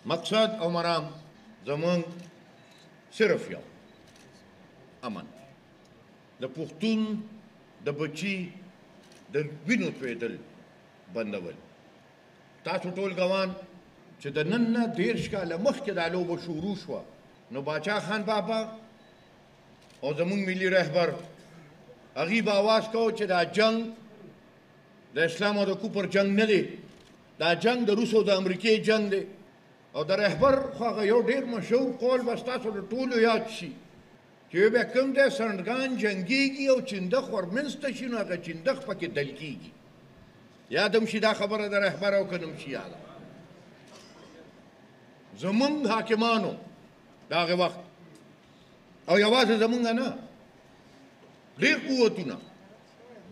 مقصد او مرام زمونږ صرف یو امن د پښتون د بچي د وینو تویدل بندول. تاسو ټول ګوان چې د نن نه 30 کاله مخکې دا لوبه شروع شوه نو باچا خان بابا او زمونږ ملي رهبر هغوی به اواز کو چې دا جنگ د اسلام او د کفر جنگ نه دی، دا جنگ د روس او د امریکې جنگ دی. او د رهبر خو هغه یو ډېر مشهور قول به ستاسو د ټولو یاد شي چې وی به کوم دی سنډګان جنګېږي او چندخ ورمنځ ته شي نو هغه چندخ پکې دل کېږي. یادم شي دا خبره د رهبر او که نم شي یاده. زمونږ حاکمانو د هغې وخت او یوازې زمونږ نه ډېر قوتونه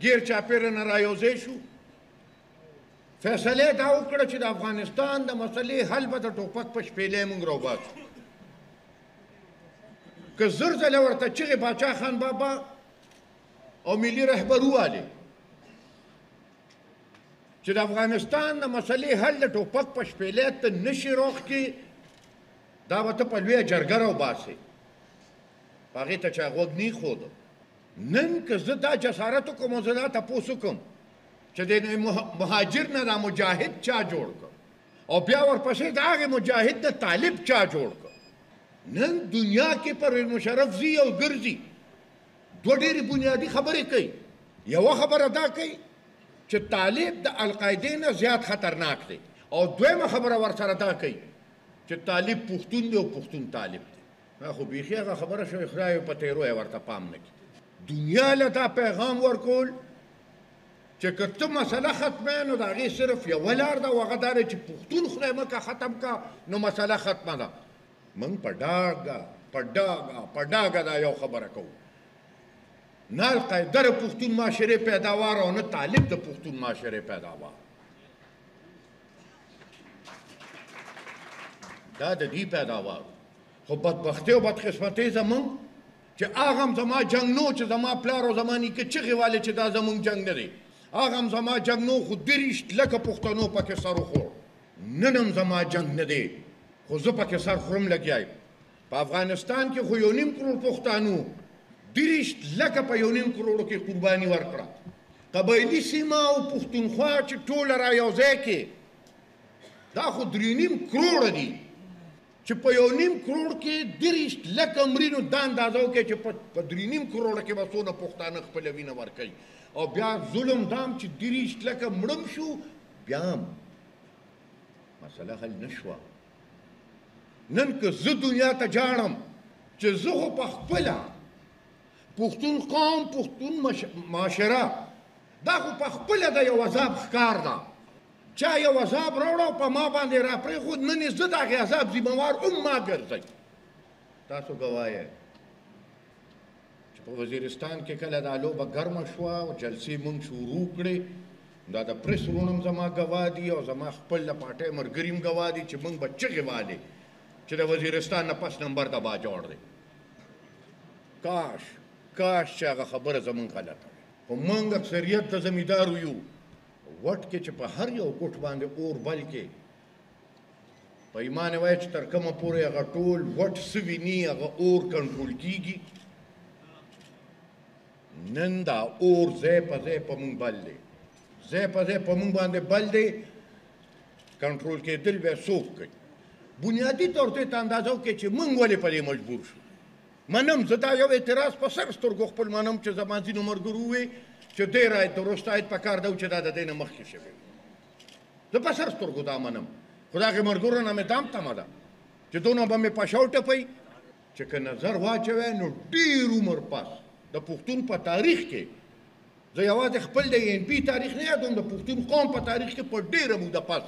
ګیر چاپېره نه رایوځای شو. فیصله دا وکړه چې د افغانستان د مسلې حل به د ټوپک په شپېلۍ موږ راوباسو. که زر ځله ورته چغې باچا خان بابا او ملي رهبر ووالې چې د افغانستان د مسلې حل د ټوپک په شپېلۍ ته نشي روغکې، دا به ته په لویه جرګه راوباسې. په هغې ته چا غوږ نه ایښوده. نن که زه دا جسارت وکړم او زه دا تپوس وکړم چې د مهاجر نه دا مجاهد چا جوړ کړ او بیا ورپسې د هغې مجاهد د طالب چا جوړ کړ. نن دنیا کې پرویز مشرف ځي او ګرځي، دوه ډېرې بنیادي خبرې کوي. یوه خبره دا کوي چې طالب د القاعدې نه زیات خطرناک دی، او دویمه خبره ورسره دا کوي چې طالب پښتون دی او پښتون طالب دی. خو بیخي هغه خبره شوې خدای په تیرو یې ورته پام نه کړي. دنیا له دا پیغام ورکول چې که ته مسله ختمه نو د هغې صرف یوه لار ده او هغه دا دی چې پښتون خدای مکه ختم که نو مسله ختمه ده. موږ په ډاګه دا یو خبره کوو، نه القاعده د پښتون معاشرې پیداوار او نه طالب د پښتون معاشرې پیداوار. دا د دې پیداوار. خو بدبختي او بدقسمتۍ زمونږ چې هغه هم زما جنګ نو چې زما پلار او زما نیکه چغې والې چې دا زمونږ جنګ نه دی. هغه هم زما جنګ نو خو 30 لکه پښتنو پکې سر وخوړ. نن هم زما جنګ نه دی خو زه پکې سر خورم لګیا یم. په افغانستان کې خو 1.5 کروڑ پښتانو 30 لکه په 1.5 کروڑو کې قرباني ورکړه. قبایلي سیمه او پښتونخوا چې ټوله را یوځای کې دا خو 3.5 کروڑه دي چې په 1.5 کروڑ کې 30 لکه مړینو دا اندازه وکړئ چې په 3.5 کروڑه کې به څونه پښتانه خپله وینه ورکوي. او بیا ظلم دام چې 30 لکه مړم شو بیا هم مسله حل نه شوه. نن که زه دنیا ته جاړم چې زه خو په خپله پښتون قوم پښتون معاشره دا خو په خپله د یو عذاب ښکار ده. چا یو عذاب راوړه په ما باندې را پرېښود، نن یې زه د هغې عذاب ذمهوار هم ما ګرځئ. تاسو ګواه یې چې په وزیرستان کې کله دا لوبه ګرمه شوه او جلسې موږ شروع کړې، دا د پریس ورونه هم زما ګواه دي او زما خپل د پارټۍ ملګري هم ګواه دي چې موږ به چغې والې چې د وزیرستان نه پس نمبر دبا جوړ دی. کاش چې هغه خبره زمونږ غلطه وي. خو موږ اکثریت د زمیندارو یو وټ کې چې په هر یو ګوټ باندې اور بل کې په ایمان یې وایي چې تر کومه پورې هغه ټول وټ څه ویني هغه اور کنټرول کېږي. نن دا اور ځای په ځای په موږ بل دی، ځای په ځای په موږ باندې بل دی. کنټرول کېدل به څوک کوي؟ بنیادي طور ته اندازه وکړئ چې موږ ولې په دې مجبور شو. منم زه دا یو اعتراض په سر سترګو خپل منم چې زما ځینو ملګرو ووایي چې ډېر عاید درست عاید پکار ده چې دا د دې نه مخکې شوی. زه په سر سترګو دا منم، خو د هغې ملګرو نه مې دام تمه ده چې دونه به مې پشو ټپوي چې که نظر واچوی نو ډېر عمر پس د پښتون په تاریخ کې زه یوازې خپل د NP تاریخ نه یادوم، د پښتون قوم په تاریخ کې په ډېره موده پس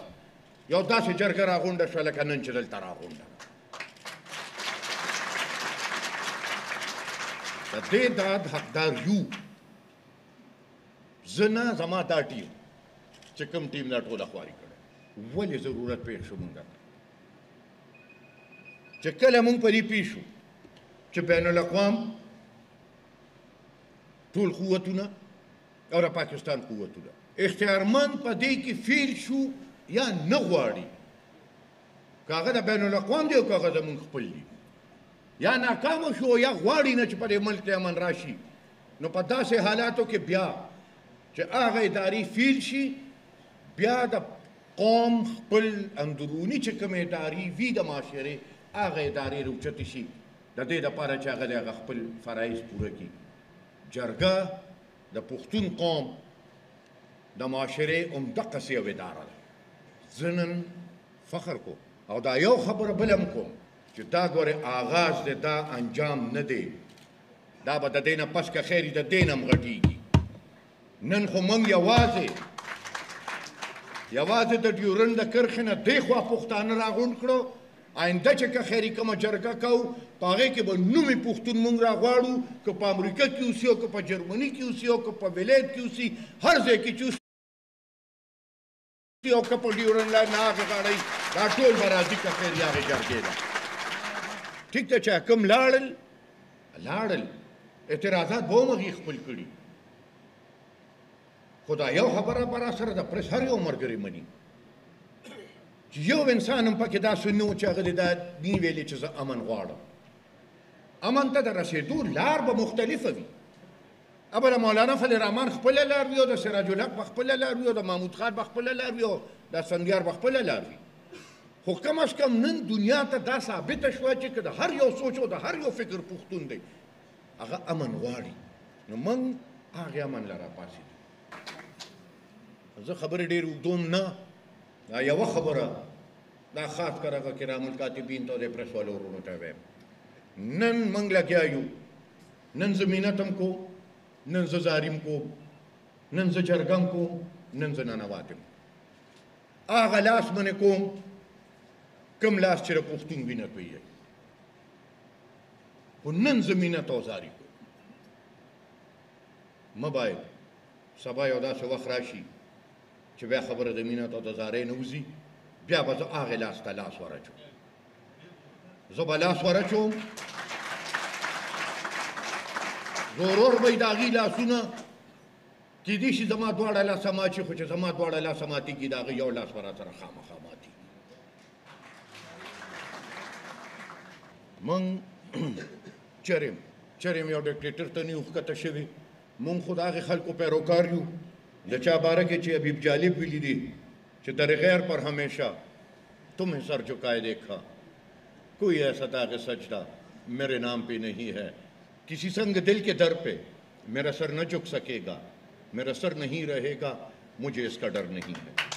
یو داسې جرګه راغونډه شوه لکه نن چې دلته راغونډه. د دې داد حقدار یو زه نه زما دا ټیم چې کوم ټیم دا ټوله خواري کړی. ولې ضرورت پېښ شو موږ ته چې کله موږ په دې پېښ شو چې بین الاقوام ټول قوتونه او د پاکستان قوتونه اختیارمند په دې کې فیل شو یا نه غواړي کاغه د بین الاقوام دی او کاغه زمونږ خپل دي یا ناکامه شو یا غواړي نه چې په دې ملک ته امن راشي نو په داسې حالاتو کې بیا چې هغه ادارې فیل شي بیا د قوم خپل اندروني چې کومې ادارې وي د معاشرې هغه ادارې راوچتې شي د دې دپاره چې هغه د هغه خپل فرایض پوره کړي جرګه د پښتون قوم د معاشرې همدقسې یو اداره ده زه نن فخر کوم او دا یو خبره بل هم کوم چې دا ګورې آغاز دی دا انجام نه دی دا به د دې نه پس که خیر د دې نه هم غټېږي نن خو موږ یوازې د ډیورنډ د کرښې نه دې خوا پښتانه راغونډ کړو آینده چې که خیري کومه جرګه کوو په هغې کې به نومې پښتون موږ راغواړو که په امریکا کې اوسي او که په جرمني کې اوسي او که په ولایت کې اوسي هر ځای کې چې اوسي او که په ډیورنډ لاین نه هغې غاړئ دا ټول به راځي که خیر هغې جرګې ده ټیک ده چې کوم لاړل اعتراضات به هم هغې خپل کړي خو دا یو خبره به راسره د پرس هر یو ملګری مني چې یو انسان هم پکې داسې نه و چې هغه دې دا نه ویلې چې زه امن غواړم امن ته د رسېدو لار به مختلفه وي ابه د مولانا فضل الرحمن خپله لار وي او د سراج الحق به خپله لار وي او د محمود خان به خپله لار وي او د اسفندیار به خپله لار وي خو کم از کم نن دنیا ته دا ثابته شوه چې که د هر یو سوچ او د هر یو فکر پښتون دی هغه امن غواړي نو موږ هغې امن له راپاڅېدو زه خبرې ډېر اوږدوم نه دا یوه خبره دا خاص کر هغه کرام الکاتبین ته د پرس والو ورونو ته وایم نن موږ لګیا یو نن زه مینت هم کوم نن زه زاریم کوم نن زه جرګم کوم نن زه ننوات یم هغه لاس منې کوم کوم لاس چې د پښتون وینه تویوي خو نن زه مینت او زاري کوم مه باید سبا یو داسې وخت راشي چې بیا خبره د مینت او د زارۍ نه وځي بیا به زه هغې لاس ته لاس ورچوم زه به لاس ورچوم ضرور به یې د هغې لاسونه کیدای شي زما دواړه لاسه مات شي خو چې زما دواړه لاسه ماتېږي د هغه یو لاس به راسره خامخا ماتېږي موږ چرې یو ډکټیټر ته نه یو ښکته شوي موږ خو د هغې خلکو پیروکار یو د چا باره کې چې حبیب جالب ویلي دي چې در غیر پر ہمیشہ تمہیں سر جھکائے دیکھا کوئی ایسا داغ سجدہ میرے نام پہ نہیں ہے کسی سنگ دل کے در پہ میرا سر نہ جھک سکے گا میرا سر نہیں رہے گا مجھے اس کا ڈر نہیں ہے